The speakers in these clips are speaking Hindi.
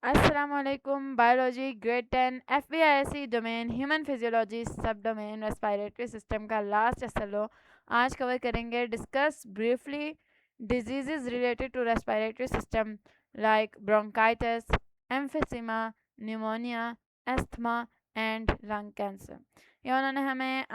अस्सलामुअलैकुम। Biology grade 10 FBIC domain human physiology sub domain respiratory system का लास्ट एसएलओ आज कवर करेंगे। Discuss briefly diseases related to respiratory system like bronchitis, emphysema, pneumonia, asthma and lung cancer. ये उन्होंने हमें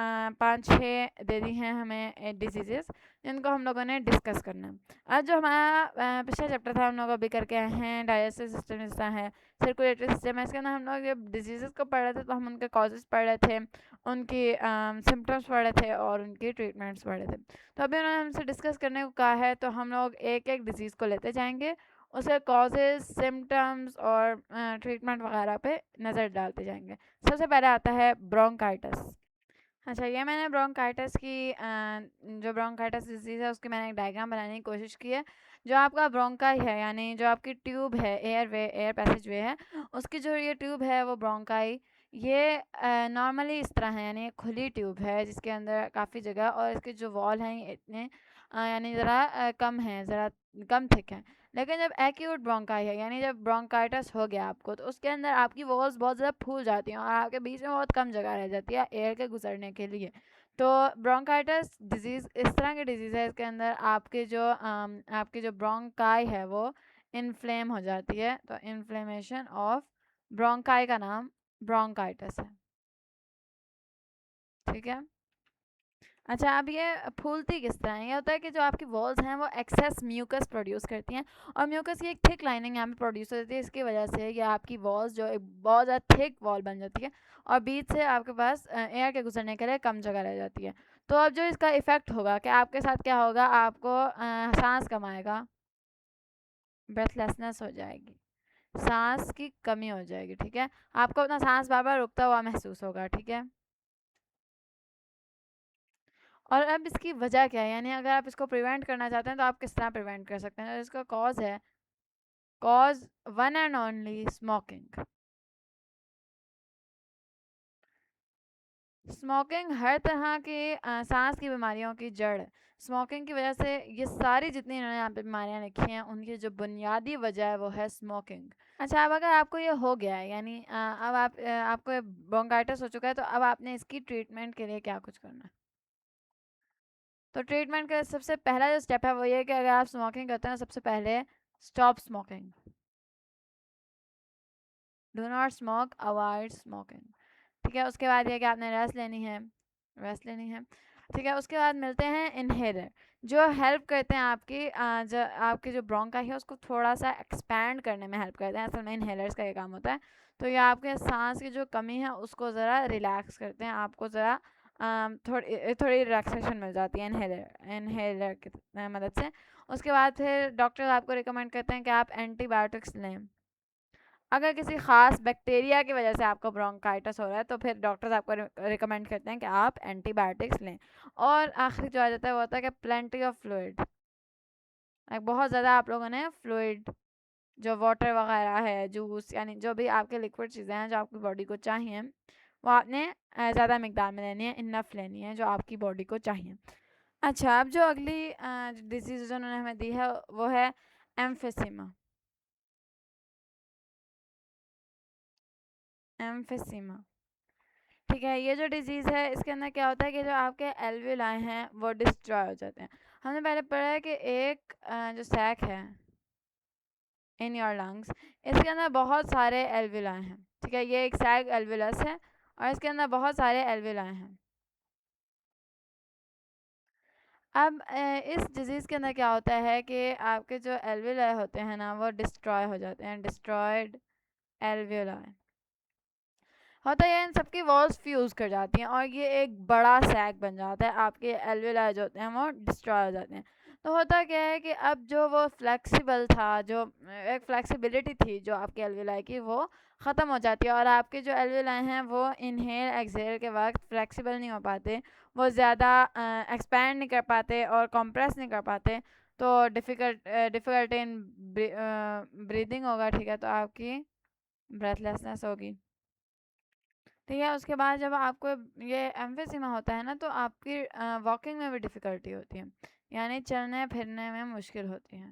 5-6 दे दी हैं हमें डिजीज़ेस जिनको हम लोगों ने डिस्कस करना है। आज जो हमारा पिछला चैप्टर था हम लोग अभी करके आए हैं, डाइजेस्टिव सिस्टम जैसा है, सर्कुलेटरी सिस्टम है। इसके अंदर हम लोग जब डिजीज़ेस को पढ़ रहे थे तो हम उनके कॉजेज़ पढ़ रहे थे, उनकी सिम्टम्स पढ़ रहे थे और उनकी ट्रीटमेंट्स पढ़ रहे थे। तो अभी उन्होंने हमसे डिस्कस करने को कहा है तो हम लोग एक एक डिजीज़ को लेते जाएंगे, उसके कॉजेज़, सिम्टम्स और ट्रीटमेंट वगैरह पे नज़र डालते जाएंगे। सबसे पहले आता है ब्रोंकाइटिस। अच्छा, ये मैंने ब्रोंकाइटिस की जो ब्रोंकाइटिस डिजीज़ है उसकी मैंने एक डायग्राम बनाने की कोशिश की है। जो आपका ब्रोंकाई है यानी जो आपकी ट्यूब है, एयर पैसेज वे है, उसकी जो ये ट्यूब है वो ब्रोंकाई, ये नॉर्मली इस तरह है, यानी एक खुली ट्यूब है जिसके अंदर काफ़ी जगह और इसके जो वॉल हैं ये इतने यानी ज़रा कम है, ज़रा कम थिक है। लेकिन जब एक्यूट ब्रोंकाई है यानी जब ब्रोंकाइटिस हो गया आपको तो उसके अंदर आपकी वॉल्स बहुत ज़्यादा फूल जाती हैं और आपके बीच में बहुत कम जगह रह जाती है एयर के गुजरने के लिए। तो ब्रोंकाइटिस डिजीज़ इस तरह की डिजीज़ है, इसके अंदर आपके जो ब्रोंकाई है वो इन्फ्लेम हो जाती है। तो इन्फ्लेमेशन ऑफ ब्रोंकाई का नाम ब्रोंकाइटिस है। ठीक है। अच्छा, अब ये फूलती किस तरह है? ये होता है कि जो आपकी वॉल्स हैं वो एक्सेस म्यूकस प्रोड्यूस करती हैं और म्यूकस की एक थिक लाइनिंग यहाँ पे प्रोड्यूस होती है। इसकी वजह से ये आपकी वॉल्स जो एक बहुत ज़्यादा थिक वॉल बन जाती है और बीच से आपके पास एयर के गुजरने के लिए कम जगह रह जाती है। तो अब जो इसका इफ़ेक्ट होगा कि आपके साथ क्या होगा, आपको सांस कम आएगा, ब्रेथलेसनेस हो जाएगी, सांस की कमी हो जाएगी। ठीक है, आपको अपना सांस बार बार रुकता हुआ महसूस होगा। ठीक है, और अब इसकी वजह क्या है, यानी अगर आप इसको प्रिवेंट करना चाहते हैं तो आप किस तरह प्रिवेंट कर सकते हैं? तो इसका कॉज है, cause one and only smoking. Smoking हर तरह की सांस की बीमारियों की जड़ है। स्मोकिंग की वजह से ये सारी जितनी इन्होंने यहाँ पे बीमारियाँ लिखी हैं उनकी जो बुनियादी वजह है वो है स्मोकिंग। अच्छा, अब अगर आपको ये हो गया है यानी अब आपको ब्रोंकाइटिस हो चुका है तो अब आपने इसकी ट्रीटमेंट के लिए क्या कुछ करना है? तो ट्रीटमेंट का सबसे पहला जो स्टेप है वो ये है कि अगर आप स्मोकिंग करते हैं सबसे पहले stop smoking. Do not smoke, avoid smoking. ठीक है, उसके बाद ये कि आपने रेस्ट लेनी है, रेस्ट लेनी है। ठीक है, उसके बाद मिलते हैं इनहेलर जो हेल्प करते हैं आपकी जो आपकी जो ब्रोंकाई है उसको थोड़ा सा एक्सपैंड करने में हेल्प करते हैं। असल में इनहेलर्स का ये काम होता है। तो ये आपके सांस की जो कमी है उसको ज़रा रिलैक्स करते हैं, आपको ज़रा थोड़ी थोड़ी रिलैक्सेशन मिल जाती है इनहेलर की मदद से। उसके बाद फिर डॉक्टर आपको रिकमेंड करते हैं कि आप एंटीबायोटिक्स लें। अगर किसी ख़ास बैक्टीरिया की वजह से आपको ब्रोंकाइटिस हो रहा है तो फिर डॉक्टर्स आपको रिकमेंड करते हैं कि आप एंटीबायोटिक्स लें। और आखिरी जो आ जाता है वो होता है कि प्लेंटी ऑफ फ्लूइड, बहुत ज़्यादा आप लोगों ने फ्लूइड जो वाटर वगैरह है, जूस, यानी जो भी आपके लिक्विड चीज़ें हैं जो आपकी बॉडी को चाहिए वो आपने ज़्यादा मकदार में लेनी है, इनफ लेनी है जो आपकी बॉडी को चाहिए। अच्छा, अब जो अगली डिजीज़ उन्होंने हमें दी है वो है एम्फिसीमा। एम्फिसीमा, ठीक है, ये जो डिजीज़ है इसके अंदर क्या होता है कि जो आपके एल्वियोलाई हैं वो डिस्ट्रॉय हो जाते हैं। हमने पहले पढ़ा है कि एक जो सैक है इन योर लंग्स, इसके अंदर बहुत सारे एल्वियोलाई हैं। ठीक है, ये एक सैक एल्वियोलस है और इसके अंदर बहुत सारे एल्वियोलाई हैं। अब इस डिजीज़ के अंदर क्या होता है कि आपके जो एल्वियोलाई होते हैं ना वो डिस्ट्रॉय हो जाते हैं, डिस्ट्रॉयड एल्वियोलाई होता है, इन सबकी वॉल्स फ्यूज़ कर जाती हैं और ये एक बड़ा सैक बन जाता है, आपके एल्वियोलाई जो होते हैं वो डिस्ट्रॉय हो जाते हैं। तो होता क्या है कि अब जो वो फ्लेक्सिबल था, जो एक फ्लेक्सिबिलिटी थी जो आपके एल्वियोलाई की, वो ख़त्म हो जाती है और आपके जो एल्वियोलाई हैं वो इनहेल एक्सहेल के वक्त फ्लेक्सिबल नहीं हो पाते, वो ज़्यादा एक्सपैंड नहीं कर पाते और कंप्रेस नहीं कर पाते। तो डिफ़िकल्टी इन ब्रीदिंग होगा। ठीक है, तो आपकी ब्रेथलेसनेस होगी। ठीक है, उसके बाद जब आपको ये एम्फिसीमा होता है ना तो आपकी वॉकिंग में भी डिफ़िकल्टी होती है, यानी चलने फिरने में मुश्किल होती है।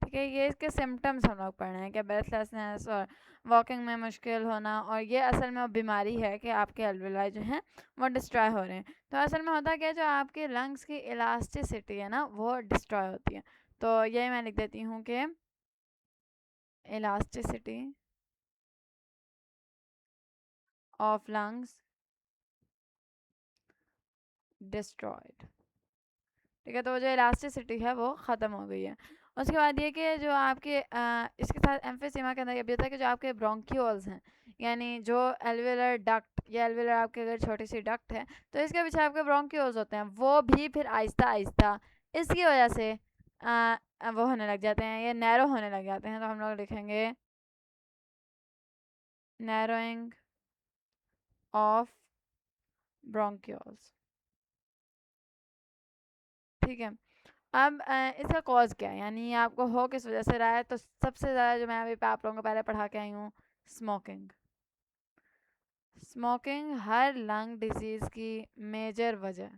ठीक है, ये इसके सिम्टम्स हम लोग पढ़ रहे हैं कि ब्रेथलेसनेस और वॉकिंग में मुश्किल होना, और ये असल में वो बीमारी है कि आपके एल्वेलाई जो हैं वो डिस्ट्रॉय हो रहे हैं। तो असल में होता क्या है, जो आपके लंग्स की इलास्टिसिटी है ना वो डिस्ट्रॉय होती है। तो ये मैं लिख देती हूँ कि इलास्टिसिटी ऑफ लंग्स डिस्ट्रॉयड। ठीक है, तो जो इलास्टिसिटी है वो ख़त्म हो गई है। उसके बाद ये कि जो आपके इसके साथ एम्फीसीमा के अंदर ये भी होता है कि जो आपके ब्रोंक्यूल्स हैं, यानी जो एल्वेलर डक्ट या एल्वेलर आपके अगर छोटी सी डक्ट है तो इसके पीछे आपके ब्रोंक्यूल्स होते हैं, वो भी फिर आहिस्ता आहिस्ता इसकी वजह से वो होने लग जाते हैं, ये नैरो होने लग जाते हैं। तो हम लोग लिखेंगे नैरोइंग ऑफ ब्रोंक्यूल्स। ठीक है, अब इसका कॉज क्या है, यानी ये आपको हो किस वजह से रहा है। तो सबसे ज़्यादा जो मैं अभी पे आप लोगों को पहले पढ़ा के आई हूँ, स्मोकिंग। स्मोकिंग हर लंग डिजीज़ की मेजर वजह,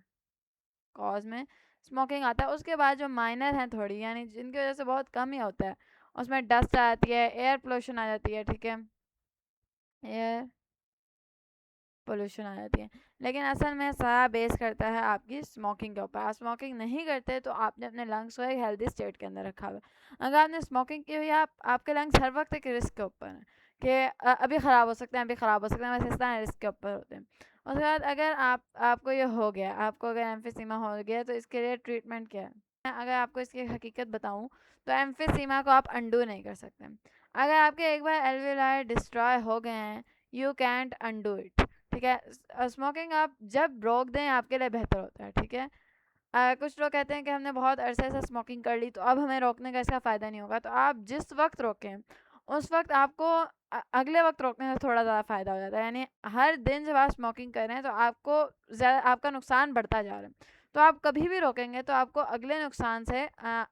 कॉज में स्मोकिंग आता है। उसके बाद जो माइनर हैं थोड़ी, यानी जिनकी वजह से बहुत कम ही होता है, उसमें डस्ट आ जाती है, एयर पोल्यूशन आ जाती है। ठीक है, एयर पोल्यूशन आ जाती है, लेकिन असल में सारा बेस करता है आपकी स्मोकिंग के ऊपर। आप स्मोकिंग नहीं करते तो आपने अपने लंग्स को एक हेल्दी स्टेट के अंदर रखा हुआ है। अगर आपने स्मोकिंग की हुई है, आपके लंग्स हर वक्त एक रिस्क के ऊपर हैं कि अभी ख़राब हो सकते हैं, अभी ख़राब हो सकते हैं, बस इस तरह रिस्क के ऊपर होते हैं। उसके बाद अगर आपको ये हो गया, आपको अगर एम्फीसीमा हो गया, तो इसके लिए ट्रीटमेंट क्या है। मैं अगर आपको इसकी हकीकत बताऊँ तो एम्फीसीमा को आप अंडू नहीं कर सकते। अगर आपके एक बार एल्वेलाई डिस्ट्रॉय हो गए हैं, यू कैंट अंडू इट। ठीक है, स्मोकिंग आप जब रोक दें आपके लिए बेहतर होता है। ठीक है, कुछ लोग कहते हैं कि हमने बहुत अरसे से स्मोकिंग कर ली तो अब हमें रोकने का इसका फ़ायदा नहीं होगा। तो आप जिस वक्त रोकें उस वक्त आपको अगले वक्त रोकने से थोड़ा ज़्यादा फ़ायदा हो जाता है। यानी हर दिन जब आप स्मोकिंग कर रहे हैं तो आपको ज़्यादा आपका नुकसान बढ़ता जा रहा है, तो आप कभी भी रोकेंगे तो आपको अगले नुकसान से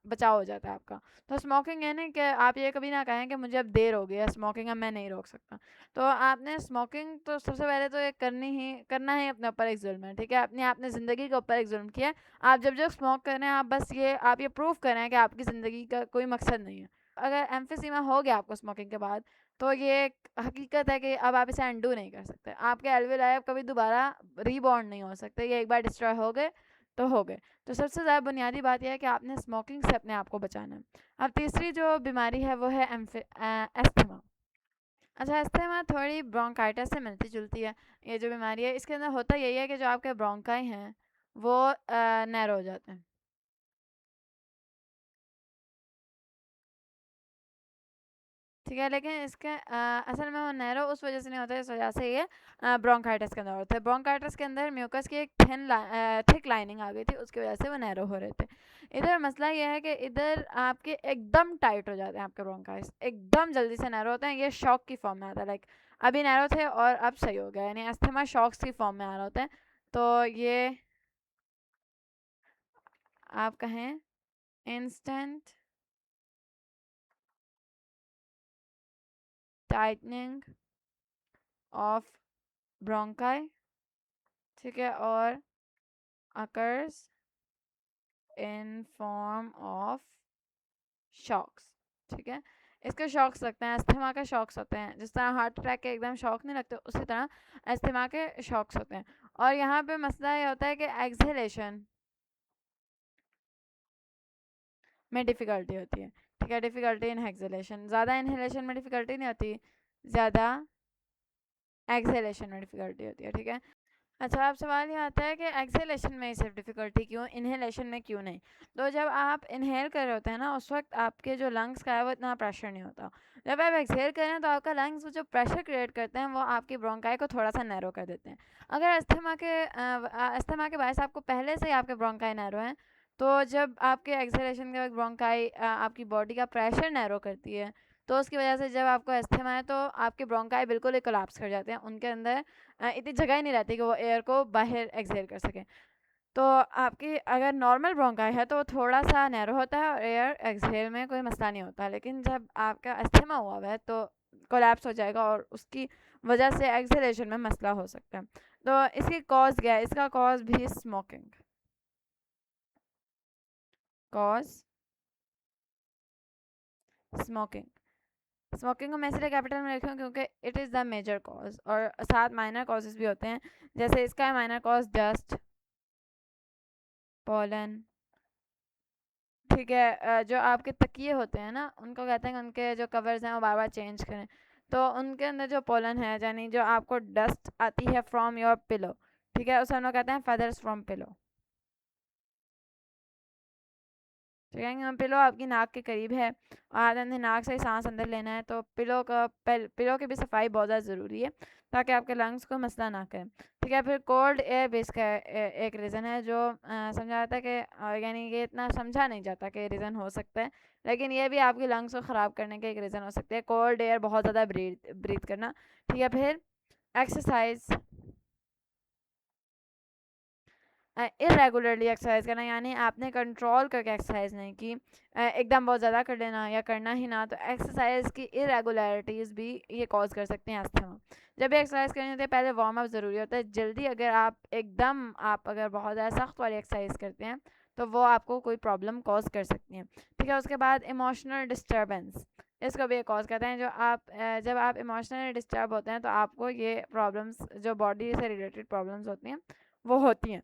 बचाव हो जाता है आपका। तो स्मोकिंग है नहीं कि आप ये कभी ना कहें कि मुझे अब देर हो गई है स्मोकिंग, अब मैं नहीं रोक सकता। तो आपने स्मोकिंग तो सबसे पहले तो ये करना ही अपने ऊपर एक जुल्म है। ठीक है, अपनी आपने ज़िंदगी के ऊपर एक जुल्म किया है। आप जब जब स्मोक कर रहे हैं आप ये प्रूव कर रहे हैं कि आपकी ज़िंदगी का कोई मकसद नहीं है। अगर एम्फीसीमा हो गया आपको स्मोकिंग के बाद, तो ये एक हकीकत है कि अब आप इसे अनडू नहीं कर सकते। आपके एल्वेलाई अब कभी दोबारा रीबॉर्न नहीं हो सकते, ये एक बार डिस्ट्रॉय हो गए तो हो गए। तो सबसे ज़्यादा बुनियादी बात यह है कि आपने स्मोकिंग से अपने आप को बचाना है। अब तीसरी जो बीमारी है वो है एस्थमा। अच्छा, अस्थमा थोड़ी ब्रोंकाइटिस से मिलती जुलती है। ये जो बीमारी है इसके अंदर होता यही है कि जो आपके ब्रोंकाई हैं वो नैरो हो जाते हैं। ठीक है, लेकिन इसके असल में वो नैरो उस वजह से नहीं होता, इस वजह से ये ब्रोंकाइटिस के अंदर होता है। ब्रोंकाइटिस के अंदर म्यूकस की एक थिक लाइनिंग आ गई थी, उसकी वजह से वो नैरो हो रहे थे। इधर मसला ये है कि इधर आपके एकदम टाइट हो जाते हैं, आपके ब्रोंकाइस एकदम जल्दी से नैरो होते हैं। ये शॉक की फॉर्म में आता है, लाइक अभी नैरो थे और अब सही हो गया, यानी अस्थमा शॉक्स की फॉर्म में आ रहे होते हैं। तो ये आप कहें इंस्टेंट टाइटनिंग ऑफ ब्रोंकाई। ठीक है, और occurs in form of shocks. ठीक है, इसके शॉक्स लगते हैं, अस्थमा के शॉक्स होते हैं। जिस तरह हार्ट अटैक के एकदम शॉक नहीं लगते, उसी तरह अस्थमा के शॉक्स होते हैं। और यहाँ पे मसला ये होता है कि एक्सहेलेशन में डिफ़िकल्टी होती है। ठीक है, डिफ़िकल्टी इन एक्सहेलेशन, ज़्यादा इनहेलेशन में डिफ़िकल्टी नहीं होती, ज़्यादा एक्सहेलेशन में डिफ़िकल्टी होती है। ठीक है, अच्छा, अब सवाल ये आता है कि एक्सेलेशन में ही सिर्फ डिफ़िकल्टी क्यों, इन्हेलेशन में क्यों नहीं। तो जब आप इन्हेल कर रहे होते हैं ना, उस वक्त आपके जो लंग्स का है वो इतना प्रेशर नहीं होता। जब आप एक्सहेल कर रहे हैं तो आपका लंग्स जो प्रेशर क्रिएट करते हैं वो आपकी ब्रोंकाई को थोड़ा सा नैरो कर देते हैं। अगर अस्थमा के बायस आपको पहले से ही आपके ब्रोंकाई नैरो हैं, तो जब आपके एक्सहेलेशन के वक्त ब्रोंकाई आपकी बॉडी का प्रेशर नैरो करती है, तो उसकी वजह से जब आपको अस्थमा है तो आपके ब्रोंकाई बिल्कुल ही कोलैप्स कर जाते हैं। उनके अंदर इतनी जगह ही नहीं रहती कि वो एयर को बाहर एक्सहेल कर सकें। तो आपकी अगर नॉर्मल ब्रोंकाई है तो वो थोड़ा सा नैरो होता है और एयर एक्सहेल में कोई मसला नहीं होता, लेकिन जब आपका अस्थमा हुआ हुआ है तो कोलैप्स हो जाएगा और उसकी वजह से एक्सहेलेशन में मसला हो सकता है। तो इसकी कॉज क्या है, इसका कॉज भी स्मोकिंग। कॉज स्मोकिंग को मैं इसलिए कैपिटल में रखी हूँ क्योंकि it is the major cause, और 7 माइनर कॉजेज भी होते हैं। जैसे इसका है माइनर कॉज डस्ट, पोलन, ठीक है। जो आपके तकिए होते हैं ना, उनको कहते हैं कि उनके जो कवर्स हैं वो बार बार चेंज करें, तो उनके अंदर जो पोलन है, यानी जो आपको डस्ट आती है फ्रॉम योर पिलो, ठीक है, उसे हम लोग कहते हैं फेदर्स फ्रॉम पिलो, ठीक है। पिलो आपकी नाक के करीब है और आपने नाक से सांस अंदर लेना है, तो पिलो की भी सफाई बहुत ज़्यादा ज़रूरी है ताकि आपके लंग्स को मसला ना करें, ठीक है। फिर कोल्ड एयर भी इसका एक रीज़न है जो समझा जाता है कि यानी ये इतना समझा नहीं जाता कि रीज़न हो सकता है, लेकिन ये भी आपके लंग्स को ख़राब करने का एक रीज़न हो सकता है, कोल्ड एयर बहुत ज़्यादा ब्रीथ करना, ठीक है। फिर एक्सरसाइज, इरेगुलरली एक्सरसाइज करना, यानी आपने कंट्रोल करके एक्सरसाइज नहीं की, एकदम बहुत ज़्यादा कर लेना या करना ही ना, तो एक्सरसाइज की इरेगुलरिटीज़ भी ये कॉज कर सकते हैं अस्थमा। जब भी एक्सरसाइज करनी होती है पहले वार्म अप ज़रूरी होता है, जल्दी अगर आप अगर बहुत ज़्यादा सख्त वाली एक्सरसाइज करते हैं तो वो आपको कोई प्रॉब्लम कॉज कर सकती हैं, ठीक है। उसके बाद इमोशनल डिस्टर्बेंस, इसको भी कॉज करते हैं। जब आप इमोशनली डिस्टर्ब होते हैं तो आपको ये प्रॉब्लम्स जो बॉडी से रिलेटेड प्रॉब्लम्स होती हैं वो होती हैं।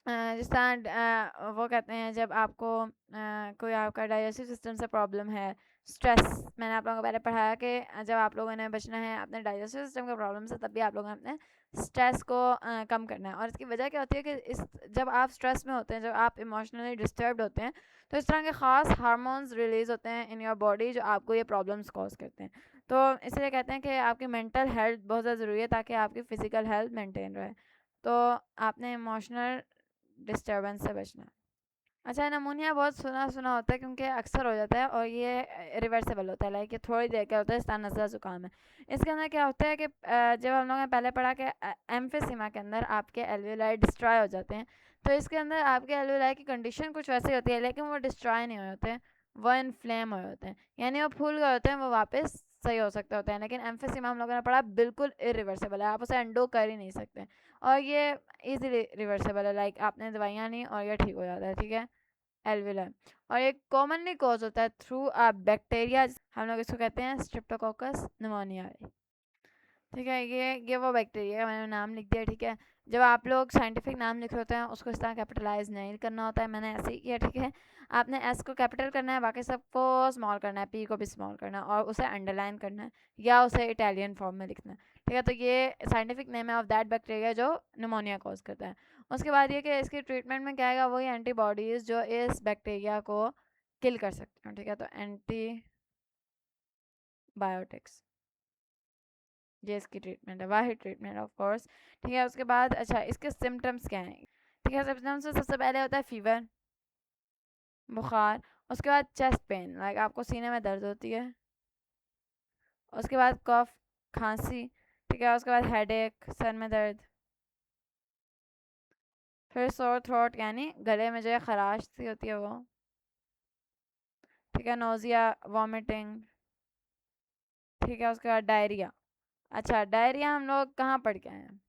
जिस तरह वो कहते हैं जब आपको कोई आपका डाइजेस्टिव सिस्टम से प्रॉब्लम है, स्ट्रेस, मैंने आप लोगों को पहले पढ़ाया कि जब आप लोगों ने बचना है अपने डाइजेस्टिव सिस्टम के प्रॉब्लम से, तब भी आप लोगों ने अपने स्ट्रेस को कम करना है। और इसकी वजह क्या होती है कि जब आप स्ट्रेस में होते हैं, जब आप इमोशनली डिस्टर्ब्ड होते हैं, तो इस तरह के ख़ास हार्मोन्स रिलीज़ होते हैं इन योर बॉडी जो आपको ये प्रॉब्लम्स कॉज करते हैं। तो इसलिए कहते हैं कि आपकी मेंटल हेल्थ बहुत ज़्यादा ज़रूरी है ताकि आपकी फ़िज़िकल हेल्थ मेंटेन रहे। तो आपने इमोशनल डिस्टर्बेंस से बचना है। अच्छा, नमूनिया बहुत सुना सुना होता है क्योंकि अक्सर हो जाता है और ये रिवर्सेबल होता है, लाइक ये थोड़ी देर का होता है, इस तरह नज़ला ज़ुकाम है। इसके अंदर क्या होता है कि जब हम लोगों ने पहले पढ़ा कि एम्फिसीमा के अंदर आपके एल्वेलाई डिस्ट्रॉय हो जाते हैं, तो इसके अंदर आपके एल्वेलाई की कंडीशन कुछ वैसी होती है, लेकिन वो डिस्ट्रॉय नहीं हुए होते, वो इन्फ्लेम हुए होते हैं, यानी वो फूल गए होते हैं, वो वापस सही हो सकते होते हैं। लेकिन एम्फिसीमा हम लोगों ने पढ़ा बिल्कुल इरिवर्सेबल है, आप उसे अंडो कर ही नहीं सकते, और ये इजीली रिवर्सेबल है, लाइक आपने दवाइयाँ ली और ये ठीक हो जाता है, ठीक है, एल्विलर। और एक कॉमनली कॉज होता है थ्रू अ बैक्टीरिया, हम लोग इसको कहते हैं स्ट्रेप्टोकोकस निमोनियाई, ठीक है। ये वो बैक्टीरिया है, मैंने नाम लिख दिया, ठीक है। जब आप लोग साइंटिफिक नाम लिख रहे होते हैं उसको इस तरह कैपिटलाइज नहीं करना होता है, मैंने ऐसे ही किया, ठीक है। आपने एस को कैपिटल करना है, बाकी सबको स्मॉल करना है, पी को भी स्मॉल करना है और उसे अंडरलाइन करना है या उसे इटालियन फॉर्म में लिखना है, ठीक है। तो ये साइंटिफिक नेम है ऑफ दैट बैक्टीरिया जो निमोनिया कॉज करता है। उसके बाद ये कि इसकी ट्रीटमेंट में क्या आएगा, वही एंटीबॉडीज़ जो इस बैक्टीरिया को किल कर सकते हैं, ठीक है। तो एंटीबायोटिक्स, ये इसकी ट्रीटमेंट है, वाहिद ट्रीटमेंट ऑफ कोर्स, ठीक है। उसके बाद अच्छा इसके सिम्टम्स क्या हैं, ठीक है। सिम्टम्स में सबसे पहले होता है फीवर, बुखार। उसके बाद चेस्ट पेन, लाइक आपको सीने में दर्द होती है। उसके बाद कफ, खांसी, ठीक है। उसके बाद हेडेक, सर में दर्द। फिर सोर थ्रोट, यानी गले में जो है खराश सी होती है वो, ठीक है। नोजिया, वॉमिटिंग, ठीक है। उसके बाद डायरिया। अच्छा, डायरिया हम लोग कहाँ पढ़ के आए हैं,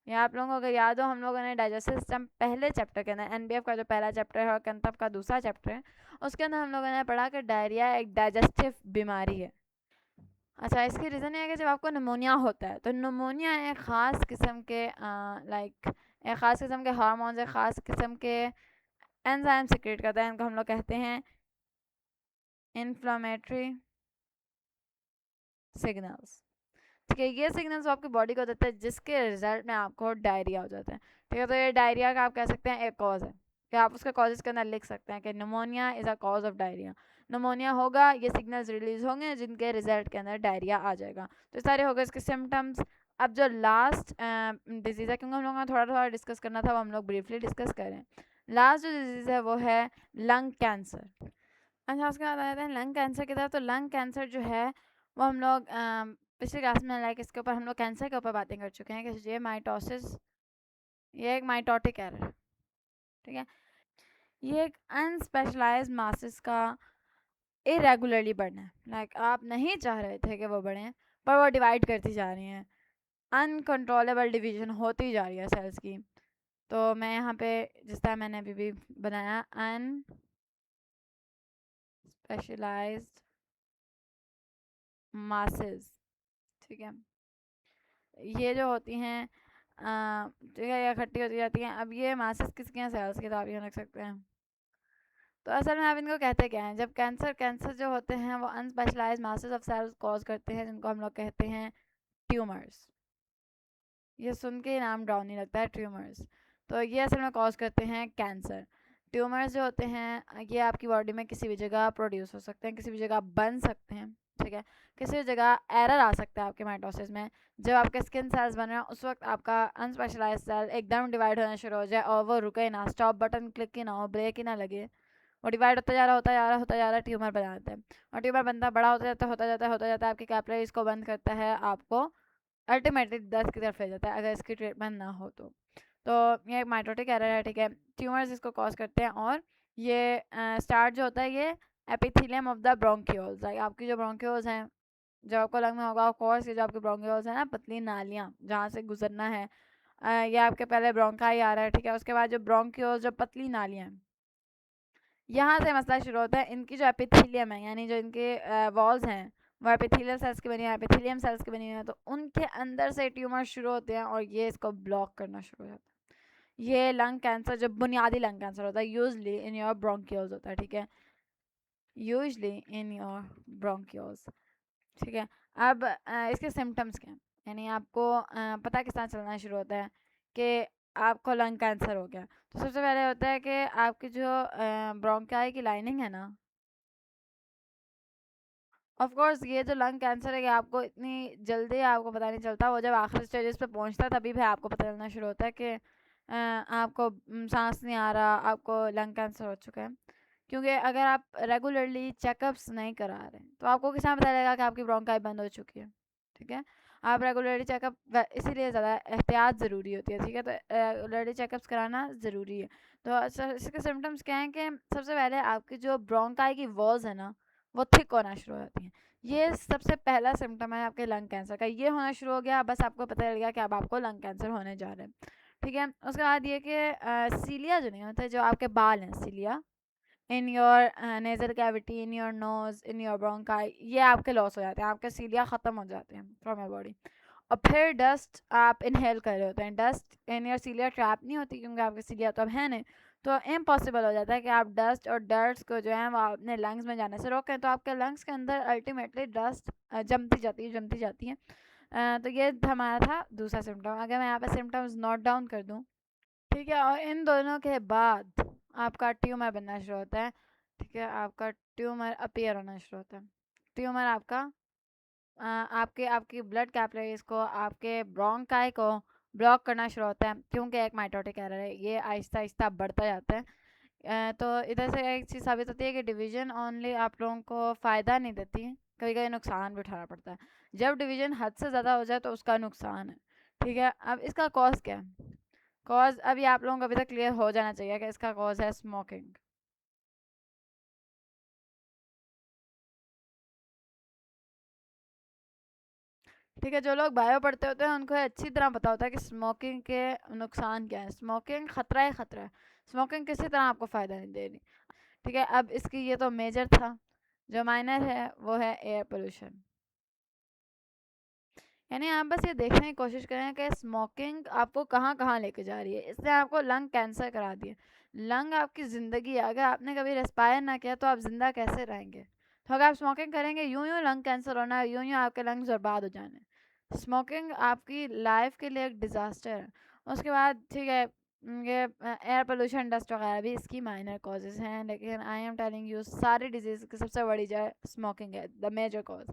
ये आप लोगों को अगर याद हो, हम लोगों ने डाइजेस्टिव सिस्टम पहले चैप्टर के अंदर, एनबीएफ का जो पहला चैप्टर है और कंतप का दूसरा चैप्टर है, उसके अंदर हम लोगों ने पढ़ा कि डायरिया एक डाइजेस्टिव बीमारी है। अच्छा, इसकी रीज़न ये है कि जब आपको निमोनिया होता है, तो निमोनिया एक ख़ास किस्म के एक ख़ास किस्म के हार्मोन्स, एक ख़ास किस्म के एंजाइम सिक्रेट करता है, इनको हम लोग कहते हैं इन्फ्लामेटरी सिग्नल्स, ठीक है। ये सिग्नल्स आपकी बॉडी को देता है जिसके रिजल्ट में आपको डायरिया हो जाता है, ठीक है। तो ये डायरिया का आप कह सकते हैं एक कॉज है, कि आप उसके कॉजेज के अंदर लिख सकते हैं कि pneumonia is a cause of diarrhoea. Pneumonia होगा, ये सिग्नल्स रिलीज होंगे जिनके रिजल्ट के अंदर डायरिया आ जाएगा। तो सारे हो गए इसके सिम्टम्स। अब जो लास्ट डिजीज़ है, क्योंकि हम लोगों ने थोड़ा थोड़ा डिस्कस करना था, वो हम लोग ब्रीफली डिस्कस करें। लास्ट जो डिजीज़ है वो है लंग कैंसर। अच्छा, उसके बाद आ जाते हैं लंग कैंसर की तरफ। तो लंग कैंसर जो है वो हम लोग पिछली क्लास में लाइक इसके ऊपर हम लोग कैंसर के ऊपर बातें कर चुके हैं कि ये माइटोसिस, ये एक माइटोटिक एरर, ठीक है। ये एक अनस्पेशलाइज मासेस का इरेगुलरली बढ़ना है, लाइक आप नहीं चाह रहे थे कि वो बढ़ें पर वो डिवाइड करती जा रही हैं, अनकंट्रोलेबल डिवीजन होती जा रही है सेल्स की। तो मैं यहाँ पे जिस तरह मैंने अभी भी बनाया अनस्पेशलाइज्ड मासेस, ठीक है, ये जो होती हैं ठीक है, ये इकट्ठी होती जाती हैं। अब ये मासेस किसके हैं? सेल्स के, तो आप यूँ लिख सकते हैं। तो असल में आप इनको कहते क्या हैं? जब कैंसर जो होते हैं वो unspecialised masses of sales cause करते हैं, जिनको हम लोग कहते हैं ट्यूमर्स। ये सुन के नाम डाउन नहीं लगता है, ट्यूमर्स। तो ये असल में कॉज करते हैं कैंसर। ट्यूमर्स जो होते हैं ये आपकी बॉडी में किसी भी जगह प्रोड्यूस हो सकते हैं, किसी भी जगह बन सकते हैं, ठीक है, किसी भी जगह एरर आ सकता है आपके माइटोसिस में। जब आपके स्किन सेल्स बन रहे हैं उस वक्त आपका अनस्पेशलाइज सेल एकदम डिवाइड होना शुरू हो जाए और वो रुके ना, स्टॉप बटन क्लिक ही ना हो, ब्रेक ही ना लगे, वो डिवाइड होता जा रहा ट्यूमर बना जाता है। और ट्यूमर बनता बड़ा होता जाता है आपकी कैपिलरीज को बंद करता है, आपको अल्टीमेटली डेथ की तरफ ले जाता है अगर इसकी ट्रीटमेंट ना हो तो ये एक माइटोटिक एरर है, ठीक है। ट्यूमर्स इसको कॉज करते हैं और ये स्टार्ट जो होता है ये epithelium of the bronchioles, like आपकी जो ब्रोंक्यूल्स हैं, जो आपको लंग में होगा ऑफ कोर्स, ये जो आपकी ब्रोंक्यूल्स है ना, पतली नालियाँ जहाँ से गुजरना है, ये आपके पहले ब्रोंकाई आ रहा है, ठीक है, उसके बाद जो ब्रोंक्यूल्स जो पतली नालियाँ हैं, यहाँ से मसला शुरू होता है। इनकी जो एपिथेलियम है, यानी जो इनके वॉल्स हैं, वो एपिथेलियल सेल्स की बनी है, एपिथेलियम सेल्स की बनी है, तो उनके अंदर से ट्यूमर शुरू होते हैं और ये इसको ब्लॉक करना शुरू हो जाता है। ये लंग कैंसर, जो बुनियादी लंग कैंसर होता है, यूजली इन योर ब्रोंक्यूल्स होता है, ठीक है, यूजली इन योर ब्रोंक्यूल्स, ठीक है। अब इसके सिम्टम्स क्या हैं? यानी आपको पता किस तरह चलना शुरू होता है कि आपको लंग कैंसर हो गया। तो सबसे पहले होता है कि आपकी जो ब्रोंकाई की लाइनिंग है ना, ऑफ कोर्स ये जो लंग कैंसर है कि आपको इतनी जल्दी आपको पता नहीं चलता, वो जब आखिरी स्टेजेस पे पहुंचता है तभी भी आपको पता चलना शुरू होता है कि आपको सांस नहीं आ रहा, आपको लंग कैंसर हो चुका है। क्योंकि अगर आप रेगुलरली चेकअप्स नहीं करा रहे तो आपको किस तरह पता चलेगा कि आपकी ब्रोंकाई बंद हो चुकी है, ठीक है। आप रेगुलरली चेकअप इसीलिए ज़्यादा एहतियात ज़रूरी होती है, ठीक है, तो रेगुलरली चेकअप्स कराना ज़रूरी है। तो इसके सिम्टम्स क्या हैं कि सबसे पहले आपकी जो ब्रोंकाई की वॉल्स है ना, वो थिक होना शुरू हो जाती हैं। ये सबसे पहला सिम्टम है आपके लंग कैंसर का। ये होना शुरू हो गया, बस आपको पता चल गया कि अब आपको लंग कैंसर होने जा रहा है, ठीक है। उसके बाद ये कि सीलिया जो नहीं होते, जो आपके बाल हैं, cilia in your nasal cavity, in your nose, in your bronchi, ये आपके लॉस हो जाते हैं, आपके सीलिया ख़त्म हो जाते हैं फ्रॉम योर बॉडी। और फिर डस्ट आप इनहेल कर रहे होते हैं, डस्ट इन योर सीलिया ट्रैप नहीं होती क्योंकि आपके सीलिया तो अब है नहीं, तो इम्पॉसिबल हो जाता है कि आप डस्ट और डर्ट्स को जो है वो अपने लंग्स में जाने से रोकें। तो आपके लंग्स के अंदर अल्टीमेटली डस्ट जमती जाती है। तो ये हमारा था दूसरा सिम्टम। अगर मैं यहाँ पे सिम्टम्स नोट डाउन कर दूँ, ठीक है, और इन दोनों के बाद आपका ट्यूमर बनना शुरू होता है, ठीक है, आपका ट्यूमर अपीयर होना शुरू होता है। ट्यूमर आपका आपके आपकी ब्लड कैपिलरीज को, आपके ब्रोंकाई को ब्लॉक करना शुरू होता है, क्योंकि एक माइटोटिक एरर है, ये आहिस्ता आहिस्ता बढ़ता जाता है। तो इधर से एक चीज़ साबित होती है कि डिवीज़न ओनली आप लोगों को फ़ायदा नहीं देती, कभी कभी नुकसान भी उठाना पड़ता है। जब डिवीज़न हद से ज़्यादा हो जाए तो उसका नुकसान है, ठीक है। अब इसका कॉज क्या है? कॉज अभी आप लोगों को अभी तक क्लियर हो जाना चाहिए कि इसका कॉज है स्मोकिंग। ठीक है, जो लोग बायो पढ़ते होते हैं उनको अच्छी तरह पता होता है कि स्मोकिंग के नुकसान क्या है। स्मोकिंग खतरा है, खतरा है। स्मोकिंग किसी तरह आपको फ़ायदा नहीं दे रही, ठीक है। अब इसकी ये तो मेजर था, जो माइनर है वो है एयर पोल्यूशन। यानी आप बस ये देखने की कोशिश करें कि स्मोकिंग आपको कहाँ कहाँ लेके जा रही है। इसने आपको लंग कैंसर करा दिया। लंग आपकी ज़िंदगी है, अगर आपने कभी रेस्पायर ना किया तो आप ज़िंदा कैसे रहेंगे? तो अगर आप स्मोकिंग करेंगे यूं यूं लंग कैंसर होना है, यूं यूं आपके लंग्स बर्बाद हो जाने। स्मोकिंग आपकी लाइफ के लिए एक डिज़ास्टर है। उसके बाद ठीक है, ये एयर पोल्यूशन, डस्ट वगैरह भी इसकी माइनर कॉजेज़ हैं, लेकिन आई एम टेलिंग यू सारी डिजीज़ की सबसे बड़ी जड़ स्मोकिंग है, द मेजर कॉज।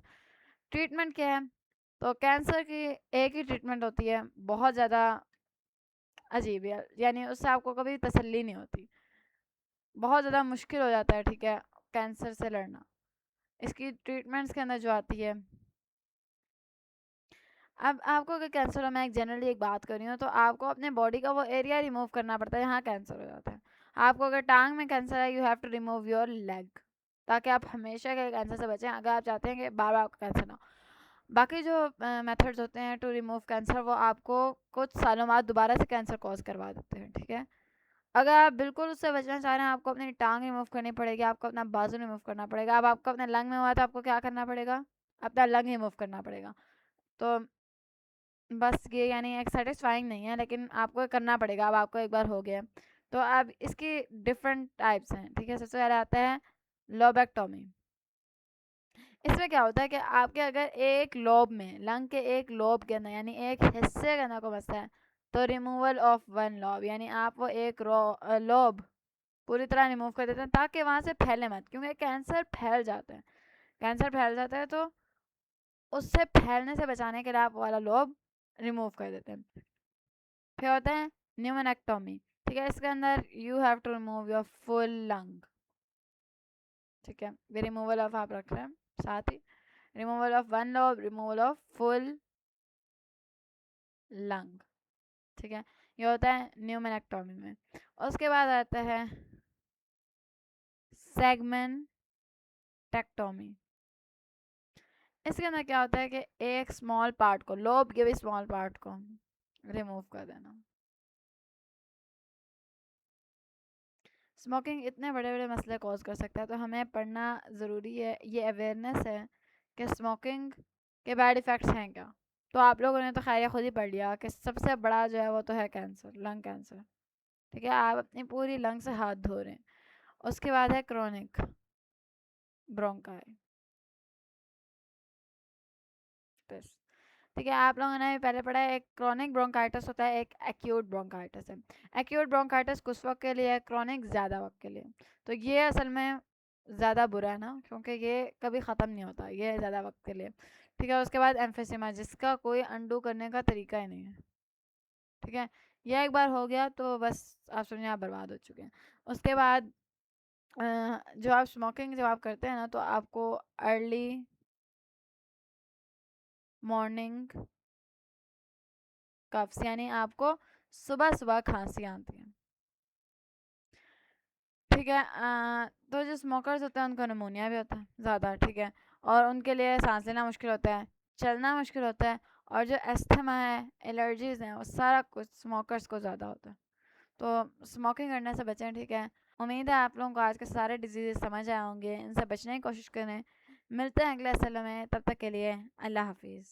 ट्रीटमेंट क्या है? तो कैंसर की एक ही ट्रीटमेंट होती है, बहुत ज़्यादा अजीब है, यानी उससे आपको कभी तसल्ली नहीं होती, बहुत ज़्यादा मुश्किल हो जाता है, ठीक है, कैंसर से लड़ना। इसकी ट्रीटमेंट्स के अंदर जो आती है, अब आपको अगर कैंसर हो, मैं एक जनरली एक बात कर रही हूँ, तो आपको अपने बॉडी का वो एरिया रिमूव करना पड़ता है जहाँ कैंसर हो जाता है। आपको अगर टांग में कैंसर है, you have to remove your leg, ताकि आप हमेशा के कैंसर से बचें, अगर आप चाहते हैं कि बार बार आपका कैंसर ना हो। बाकी जो मेथड्स होते हैं टू रिमूव कैंसर वो आपको कुछ सालों बाद दोबारा से कैंसर कॉज करवा देते हैं, ठीक है। अगर आप बिल्कुल उससे बचना चाह रहे हैं, आपको अपनी टांग रिमूव करनी पड़ेगी, आपको अपना बाजू रिमूव करना पड़ेगा। अब आपको अपने लंग में हुआ तो आपको क्या करना पड़ेगा, अपना लंग रिमूव करना पड़ेगा। तो बस ये यानी एक सेटिस्फाइंग नहीं है, लेकिन आपको करना पड़ेगा। अब आपको एक बार हो गया। तो अब इसकी डिफरेंट टाइप्स हैं, ठीक है। सबसे पहले आता है लोबेक्टोमी। इसमें क्या होता है कि आपके अगर एक लोब में, लंग के एक लोब के अंदर यानी एक हिस्से के अंदर को बसता है, तो रिमूवल ऑफ वन लोब, यानी आप वो एक लोब पूरी तरह रिमूव कर देते हैं ताकि वहाँ से फैले मत, क्योंकि कैंसर फैल जाता है। कैंसर फैल जाता है तो उससे फैलने से बचाने के लिए आप वाला लोब रिमूव कर देते हैं। फिर होता है न्यूमोनेक्टोमी, ठीक है। इसके अंदर you have to remove your full lung, ठीक है। वे रिमूवल ऑफ आप रख रहे हैं साथ ही, removal of one lobe, removal of full lung, ठीक है। ये होता है न्यूमोनेक्टोमी में। उसके बाद आता है सेगमेंटेक्टोमी। इसके अंदर क्या होता है कि एक स्मॉल पार्ट को, लोब के भी स्मॉल पार्ट को रिमूव कर देना। स्मोकिंग इतने बड़े बड़े मसले कॉज कर सकता है, तो हमें पढ़ना ज़रूरी है। ये अवेयरनेस है कि स्मोकिंग के बैड इफ़ेक्ट्स हैं क्या। तो आप लोगों ने तो खैर खुद ही पढ़ लिया कि सबसे बड़ा जो है वो तो है कैंसर, लंग कैंसर, ठीक है। आप अपनी पूरी लंग से हाथ धो रहे हैं। उसके बाद है क्रोनिक ब्रोंकाई, ठीक है। आप लोगों ने पहले पढ़ा है, एक क्रोनिक ब्रोंकाइटिस होता है, एक एक्यूट ब्रोंकाइटिस है। एक्यूट ब्रोंकाइटिस कुछ वक्त के लिए है, क्रोनिक ज़्यादा वक्त के लिए। तो ये असल में ज़्यादा बुरा है ना, क्योंकि ये कभी ख़त्म नहीं होता, ये ज़्यादा वक्त के लिए, ठीक है। उसके बाद एम्फेसिमा, जिसका कोई अंडू करने का तरीका ही नहीं है, ठीक है। यह एक बार हो गया तो बस आप समझिए आप बर्बाद हो चुके हैं। उसके बाद जो आप स्मोकिंग जब आप करते हैं ना, तो आपको अर्ली मॉर्निंग कफ्स, यानी आपको सुबह सुबह खांसी आती है, ठीक है। तो जो स्मोकर्स होते हैं उनको नमोनिया भी होता है ज़्यादा, ठीक है। और उनके लिए सांस लेना मुश्किल होता है, चलना मुश्किल होता है, और जो एस्थमा है, एलर्जीज़ हैं, वो सारा कुछ स्मोकर्स को ज़्यादा होता है। तो स्मोकिंग करने से बचें, ठीक है। उम्मीद है आप लोगों को आज के सारे डिजीज़ समझ आए होंगे, इनसे बचने की कोशिश करें। मिलते हैं अगले असल में, तब तक के लिए अल्लाह हाफिज़।